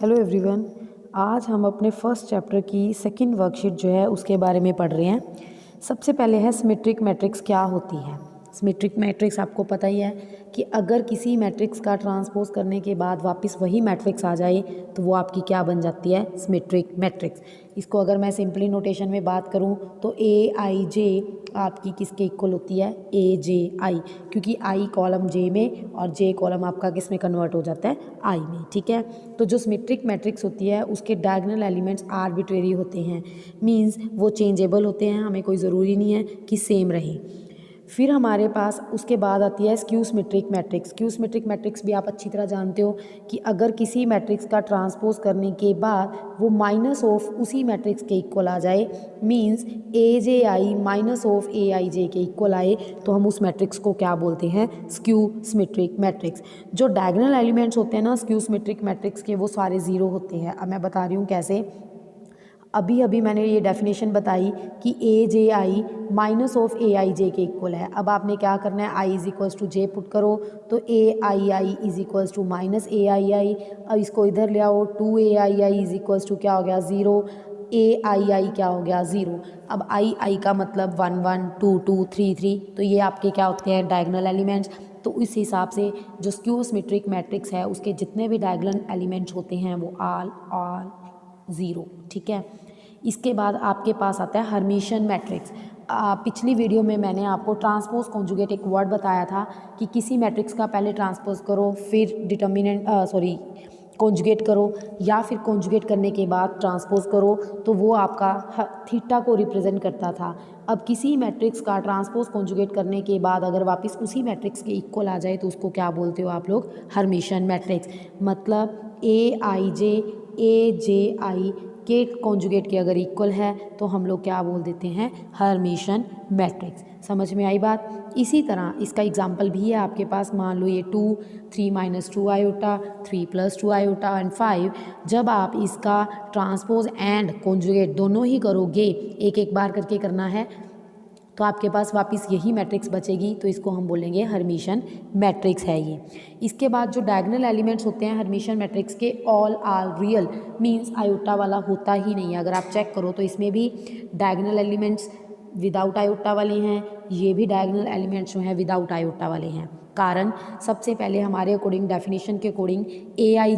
Hello everyone. आज हम अपने फर्स्ट चैप्टर की सेकंड वर्कशीट जो है उसके बारे में पढ़ रहे हैं। सबसे पहले है सिमेट्रिक मैट्रिक्स क्या होती है। सिमेट्रिक मैट्रिक्स आपको पता ही है कि अगर किसी मैट्रिक्स का ट्रांसपोज करने के बाद वापस वही मैट्रिक्स आ जाए तो वो आपकी क्या बन जाती है, सिमेट्रिक मैट्रिक्स। इसको अगर मैं सिंपली नोटेशन में बात करूं तो ए आई जे आपकी किसके इक्वल होती है, ए जे आई, क्योंकि आई कॉलम जे में और जे कॉलम आपका किस में कन्वर्ट हो जाता है, आई में। ठीक है, तो जो सिमेट्रिक मैट्रिक्स होती है उसके डायगोनल एलिमेंट्स आर्बिट्रेरी होते हैं, मींस वो चेंजेबल होते हैं, हमें कोई ज़रूरी नहीं है कि सेम रहे। फिर हमारे पास उसके बाद आती है skew symmetric matrix. Skew symmetric matrix भी आप अच्छी तरह जानते हो कि अगर किसी मैट्रिक्स का ट्रांसपोज करने के बाद वो माइनस ऑफ उसी मैट्रिक्स के इक्वल आ जाए, means A J I minus of A I J के इक्वल आए, तो हम उस मैट्रिक्स को क्या बोलते हैं, स्क्यू सिमेट्रिक मैट्रिक्स। जो डायगोनल एलिमेंट्स होते हैं ना स्क्यू सिमेट्रिक मैट्रिक्स के, वो सारे ज़ीरो होते हैं। अब मैं बता रही हूँ कैसे। अभी अभी मैंने ये डेफिनेशन बताई कि ए J I minus of A I J के इक्वल है। अब आपने क्या करना है, I is equals to J put करो तो A I I is equals to minus A I I. अब इसको इधर ले आओ, two A I I is equals to क्या हो गया, ज़ीरो। ए आई आई क्या हो गया, ज़ीरो। अब आई आई का मतलब 1 1 2 2 3 3, तो ये आपके क्या होते हैं, डायगोनल एलिमेंट्स। तो इस हिसाब से जो स्क्यू सिमेट्रिक मैट्रिक्स है उसके जितने भी डायगोनल एलिमेंट्स होते हैं वो ऑल ज़ीरो। ठीक है, इसके बाद आपके पास आता है हर्मिशियन मैट्रिक्स। पिछली वीडियो में मैंने आपको ट्रांसपोज कॉन्जुगेट एक वर्ड बताया था कि किसी मैट्रिक्स का पहले ट्रांसपोज करो फिर डिटर्मिनेंट कॉन्जुगेट करो, या फिर कॉन्जुगेट करने के बाद ट्रांसपोज करो, तो वो आपका थीटा को रिप्रेजेंट करता था। अब किसी मैट्रिक्स का ट्रांसपोज कॉन्जुगेट करने के बाद अगर वापस उसी मैट्रिक्स के इक्वल आ जाए तो उसको क्या बोलते हो आप लोग, हर्मिशियन मैट्रिक्स। मतलब ए आई जे आई के कॉन्जुगेट के अगर इक्वल है तो हम लोग क्या बोल देते हैं, हर्मिशियन मैट्रिक्स। समझ में आई बात। इसी तरह इसका एग्जाम्पल भी है आपके पास। मान लो ये 2 3 minus 2 iota, 3 plus 2 iota and 5। जब आप इसका ट्रांसपोज एंड कॉन्जुगेट दोनों ही करोगे, एक एक बार करके करना है, तो आपके पास वापस यही मैट्रिक्स बचेगी, तो इसको हम बोलेंगे हर्मिशियन मैट्रिक्स है ये। इसके बाद जो डायगोनल एलिमेंट्स होते हैं हर्मिशियन मैट्रिक्स के, all are real, means iota वाला होता ही नहीं है। अगर आप चेक करो तो इसमें भी डायगोनल एलिमेंट्स विदाउट आयोटा वाले हैं, ये भी डायगोनल एलिमेंट्स जो हैं विदाउट आयोटा वाले हैं। कारण सबसे पहले हमारे अकॉर्डिंग, डेफिनेशन के अकॉर्डिंग, ए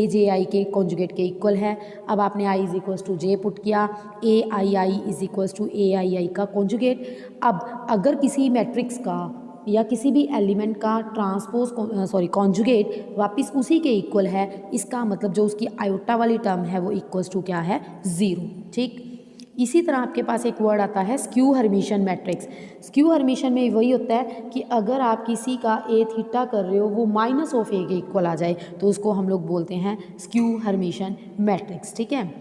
जे आई के कॉन्जुगेट के इक्वल है। अब आपने I is equals to J put किया, A I is equals to A I का कॉन्जुगेट। अब अगर किसी मैट्रिक्स का या किसी भी एलिमेंट का ट्रांसपोज कॉन्जुगेट वापस उसी के इक्वल है, इसका मतलब जो उसकी आयोटा वाली टर्म है वो इक्वल्स टू क्या है, ज़ीरो। ठीक, इसी तरह आपके पास एक वर्ड आता है skew Hermitian matrix. Skew Hermitian में वही होता है कि अगर आप किसी का ए थीटा कर रहे हो वो माइनस ऑफ ए के इक्वल आ जाए तो उसको हम लोग बोलते हैं स्क्यू हर्मिशियन मैट्रिक्स। ठीक है,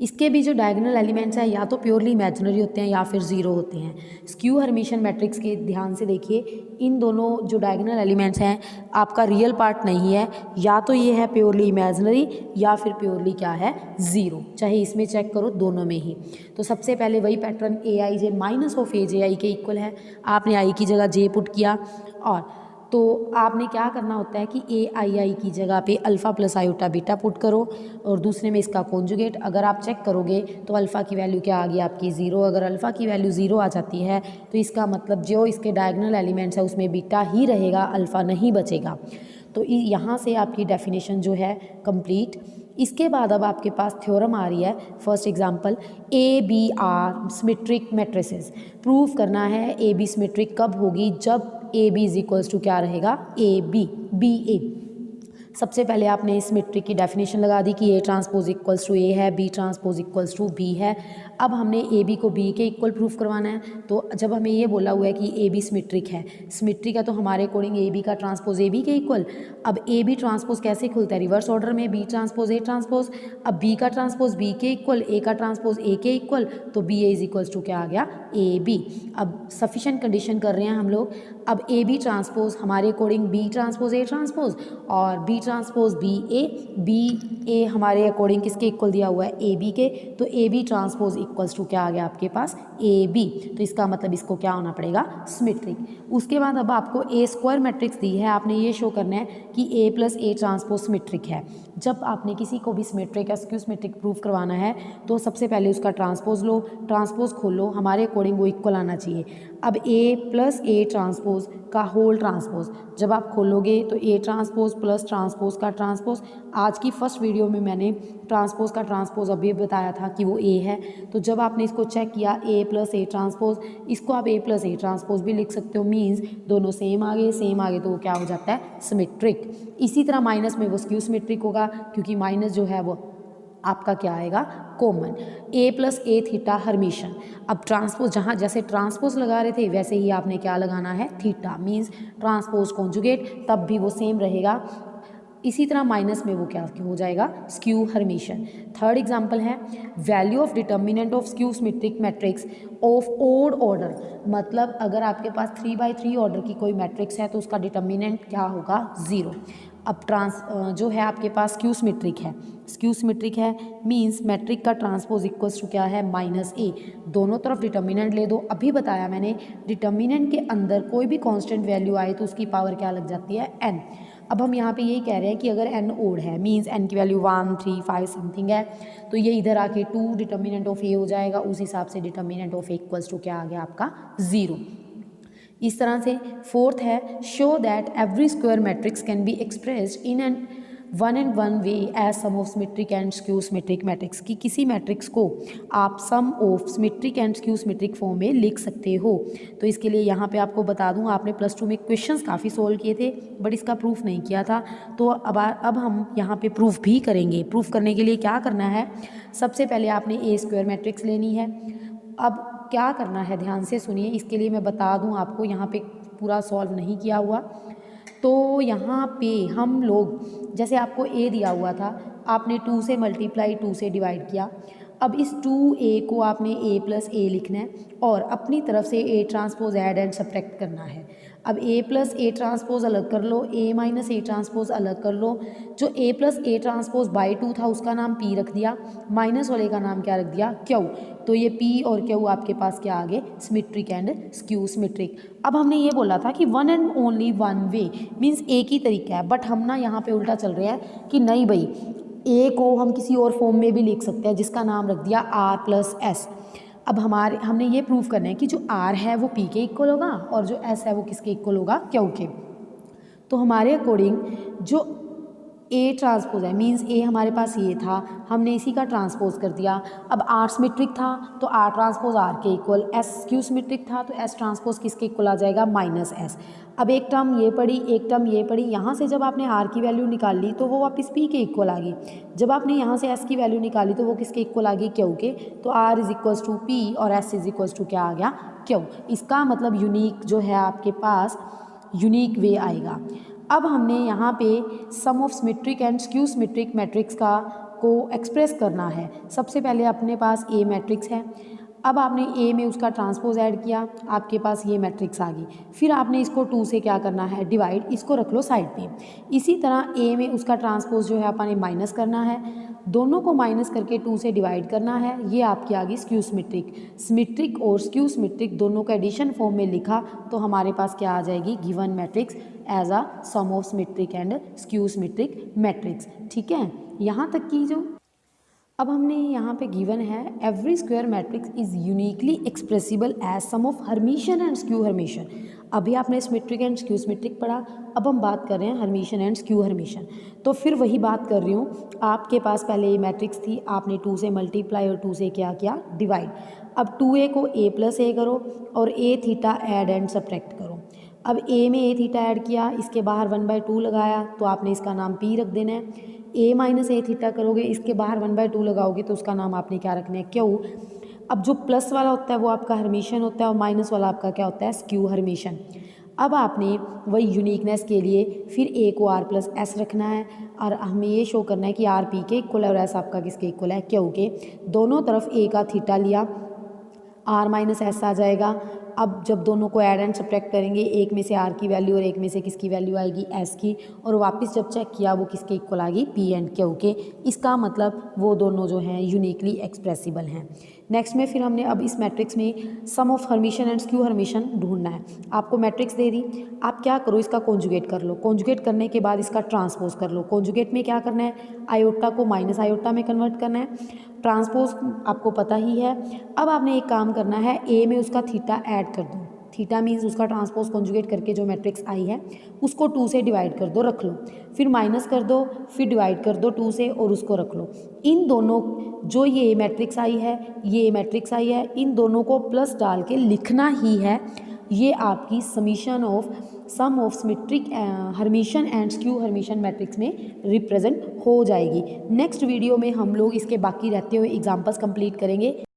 इसके भी जो डायगोनल एलिमेंट्स हैं या तो प्योरली इमेजिनरी होते हैं या फिर ज़ीरो होते हैं। स्क्यू हर्मिशियन मैट्रिक्स के ध्यान से देखिए, इन दोनों जो डायगोनल एलिमेंट्स हैं आपका रियल पार्ट नहीं है, या तो ये है प्योरली इमेजिनरी या फिर प्योरली क्या है, ज़ीरो। चाहे इसमें चेक करो, दोनों में ही। तो सबसे पहले वही pattern, A I J minus of A J I के इक्वल है, आपने आई की जगह जे पुट किया, और तो आपने क्या करना होता है कि ए आई की जगह पे alpha plus iota beta put करो, और दूसरे में इसका कॉन्जुगेट। अगर आप चेक करोगे तो अल्फ़ा की वैल्यू क्या आ गई आपकी, ज़ीरो। अगर अल्फ़ा की वैल्यू ज़ीरो आ जाती है तो इसका मतलब जो इसके डायगोनल एलिमेंट्स है उसमें बीटा ही रहेगा, अल्फ़ा नहीं बचेगा। तो यहाँ से आपकी डेफिनेशन जो है कंप्लीट। इसके बाद अब आपके पास थ्योरम आ रही है। First example, A B are symmetric matrices. Prove करना है ए बी सिमेट्रिक कब होगी, जब A B is equals to क्या रहेगा, ए बी ए। सबसे पहले आपने सिमेट्रिक की डेफिनेशन लगा दी कि A transpose equals to A है, B transpose equals to B है। अब हमने ए बी को बी के इक्वल प्रूफ करवाना है। तो जब हमें ये बोला हुआ है कि ए बी सिमेट्रिक है तो हमारे अकॉर्डिंग ए बी का ट्रांसपोज ए बी के इक्वल। अब ए बी ट्रांसपोज कैसे खुलता है, रिवर्स ऑर्डर में, बी ट्रांसपोज ए ट्रांसपोज। अब बी का ट्रांसपोज बी के इक्वल, ए का ट्रांसपोज ए के इक्वल, तो B A is equals to क्या आ गया, ए बी। अब सफिशिएंट कंडीशन कर रहे हैं हम लोग। अब ए बी ट्रांसपोज हमारे according B transpose A transpose, और बी ट्रांसपोज बी ए हमारे अकॉर्डिंग किसके इक्वल दिया हुआ है, ए बी के, तो A B transpose equals to क्या आ गया आपके पास, ए बी। तो इसका मतलब इसको क्या होना पड़ेगा, सिमेट्रिक। उसके बाद अब आपको ए स्क्वायर मैट्रिक्स दी है, आपने ये शो करना है कि ए प्लस ए ट्रांसपोज सिमेट्रिक है। जब आपने किसी को भी सिमेट्रिक या स्क्यू सिमेट्रिक प्रूफ करवाना है तो सबसे पहले उसका ट्रांसपोज लो, ट्रांसपोज खोलो, हमारे अकॉर्डिंग वो इक्वल आना चाहिए। अब ए प्लस ए ट्रांसपोज का होल ट्रांसपोज जब आप खोलोगे तो ए ट्रांसपोज प्लस ट्रांसपोज का ट्रांसपोज, आज की फर्स्ट वीडियो में मैंने ट्रांसपोज का ट्रांसपोज अभी बताया था कि वो ए है। तो जब आपने इसको चेक किया ए प्लस ए ट्रांसपोज, इसको आप ए प्लस ए ट्रांसपोज भी लिख सकते हो, मीन्स दोनों सेम आ गए तो वो क्या हो जाता है, सिमेट्रिक। इसी तरह माइनस में वो स्क्यू सिमेट्रिक होगा, क्योंकि माइनस जो है वो आपका क्या आएगा, कॉमन। ए प्लस ए थीटा हर्मिशन। अब ट्रांसपोज जहाँ जैसे ट्रांसपोज लगा रहे थे वैसे ही आपने क्या लगाना है, थीटा, मीन्स ट्रांसपोज कॉन्जुगेट, तब भी वो सेम रहेगा। इसी तरह माइनस में वो क्या हो जाएगा, स्क्यू हर्मिशन। थर्ड एग्जांपल है value of determinant of skew symmetric matrix of odd order. मतलब अगर आपके पास 3/3 ऑर्डर की कोई मैट्रिक्स है तो उसका डिटर्मिनेंट क्या होगा, 0। अब जो है आपके पास स्क्यू सिमेट्रिक है मींस मैट्रिक का ट्रांसपोज इक्वल्स टू क्या है, -a। दोनों तरफ डिटर्मिनेंट ले दो। अभी बताया मैंने डिटर्मिनेंट के अंदर कोई भी कांस्टेंट वैल्यू आए तो उसकी पावर क्या लग जाती है, n। अब हम यहाँ पे यही कह रहे हैं कि अगर n ओड है मींस n की वैल्यू 1 3 5 समथिंग है, तो ये इधर आके 2 डिटर्मिनेंट ऑफ a हो जाएगा। उस हिसाब से determinant of a equals to क्या आ गया आपका, 0। इस तरह से फोर्थ है show that every square matrix can be expressed in an one and one way as sum of symmetric and skew symmetric matrix, कि किसी मैट्रिक्स को आप sum of symmetric and skew symmetric form में लिख सकते हो। तो इसके लिए यहाँ पे आपको बता दूँ, आपने +2 में क्वेश्चंस काफ़ी सोल्व किए थे बट इसका प्रूफ नहीं किया था, तो अब हम यहाँ पे प्रूफ भी करेंगे। प्रूफ करने के लिए क्या करना है, सबसे पहले आपने ए स्क्वायर मैट्रिक्स लेनी है। अब क्या करना है, ध्यान से सुनिए, इसके लिए मैं बता दूं आपको, यहाँ पे पूरा सॉल्व नहीं किया हुआ। तो यहाँ पे हम लोग जैसे आपको ए दिया हुआ था, आपने 2 से मल्टीप्लाई 2 से डिवाइड किया। अब इस 2a को आपने a प्लस ए लिखना है और अपनी तरफ से a transpose add and subtract करना है। अब a प्लस ए ट्रांसपोज अलग कर लो, a माइनस ए ट्रांसपोज अलग कर लो। जो a plus A transpose by 2 था उसका नाम p रख दिया, माइनस वाले का नाम क्या रख दिया, q। तो ये p और q आपके पास क्या आ गए, सिमेट्रिक एंड स्क्यू सिमेट्रिक। अब हमने ये बोला था कि one and only one way means एक ही तरीका है, बट हम ना यहाँ पे उल्टा चल रहे हैं कि नहीं भाई, ए को हम किसी और फॉर्म में भी लिख सकते हैं, जिसका नाम रख दिया r प्लस एस। अब हमने ये प्रूव करना है कि जो r है वो p के इक्वल होगा और जो s है वो किसके इक्वल होगा, q के। तो हमारे अकॉर्डिंग जो a ट्रांसपोज है मींस a हमारे पास ये था, हमने इसी का ट्रांसपोज कर दिया। अब r सिमेट्रिक था तो r ट्रांसपोज r के इक्वल, s स्क्यू सिमेट्रिक था तो s ट्रांसपोज किसके इक्वल आ जाएगा, -s। अब एक टर्म ये पड़ी, एक टर्म ये पड़ी, यहाँ से जब आपने r की वैल्यू निकाल ली तो वो वापस p के इक्वल आ गई। जब आपने यहाँ से s की वैल्यू निकाली तो वो किसके इक्वल आ गई, q के। तो r is equals to p और s इज इक्वल्स टू क्या आ गया, q। इसका मतलब यूनिक जो है आपके पास यूनिक वे आएगा। अब हमने यहाँ पे sum of symmetric and skew symmetric matrix को एक्सप्रेस करना है। सबसे पहले अपने पास ए मैट्रिक्स है, अब आपने ए में उसका ट्रांसपोज ऐड किया, आपके पास ये मैट्रिक्स आ गई। फिर आपने इसको 2 से क्या करना है, डिवाइड, इसको रख लो साइड पे। इसी तरह ए में उसका ट्रांसपोज जो है आपने माइनस करना है, दोनों को माइनस करके 2 से डिवाइड करना है। ये आपकी आ गई स्क्यू सिमेट्रिक और स्क्यू सिमेट्रिक दोनों का एडिशन फॉर्म में लिखा तो हमारे पास क्या आ जाएगी, given matrix as a sum of symmetric and skew symmetric matrix. ठीक है, यहाँ तक की जो अब हमने यहाँ पे गिवन है every square matrix is uniquely expressible as sum of Hermitian and skew Hermitian. अभी आपने सिमेट्रिक एंड स्क्यू सिमेट्रिक पढ़ा, अब हम बात कर रहे हैं हर्मिशन एंड स्क्यू हर्मिशन। तो फिर वही बात कर रही हूँ, आपके पास पहले ये मैट्रिक्स थी, आपने 2 से मल्टीप्लाई और 2 से क्या किया, डिवाइड। अब 2a को a प्लस ए करो और a theta add and subtract करो। अब a में a थीटा ऐड किया, इसके बाहर 1/2 लगाया तो आपने इसका नाम p रख देना है। a माइनस ए थीटा करोगे, इसके बाहर 1/2 लगाओगे तो उसका नाम आपने क्या रखना है, q। अब जो प्लस वाला होता है वो आपका हर्मिशन होता है और माइनस वाला आपका क्या होता है, स्क्यू हर्मिशन। अब आपने वही यूनिकनेस के लिए फिर a को r प्लस एस रखना है और हमें ये शो करना है कि r p के इक्वल है और s आपका किसके इक्वल है, q के। दोनों तरफ a का थीटा लिया, r माइनस एस आ जाएगा। अब जब दोनों को ऐड एंड सब्ट्रैक्ट करेंगे, एक में से आर की वैल्यू और एक में से किसकी वैल्यू आएगी, एस की, और वापस जब चेक किया वो किसके इक्वल आ गई, पी एंड क्यू के। इसका मतलब वो दोनों जो हैं यूनिकली एक्सप्रेसिबल हैं। नेक्स्ट में फिर हमने अब इस मैट्रिक्स में sum of Hermitian and skew Hermitian ढूंढना है। आपको मैट्रिक्स दे दी, आप क्या करो, इसका कॉन्जुगेट कर लो, कॉन्जुगेट करने के बाद इसका ट्रांसपोज कर लो। कॉन्जुगेट में क्या करना है, आयोटा को माइनस आयोटा में कन्वर्ट करना है, ट्रांसपोज आपको पता ही है। अब आपने एक काम करना है, ए में उसका थीटा ऐड कर दो, थीटा मीन्स उसका ट्रांसपोज कॉन्जुगेट करके जो मैट्रिक्स आई है उसको 2 से डिवाइड कर दो, रख लो, फिर माइनस कर दो, फिर डिवाइड कर दो 2 से और उसको रख लो। इन दोनों जो ये मैट्रिक्स आई है, ये मैट्रिक्स आई है, इन दोनों को प्लस डाल के लिखना ही है। ये आपकी summation of sum of symmetric Hermitian and skew Hermitian matrix में रिप्रेजेंट हो जाएगी। नेक्स्ट वीडियो में हम लोग इसके बाकी रहते हुए एग्जाम्पल्स कंप्लीट करेंगे।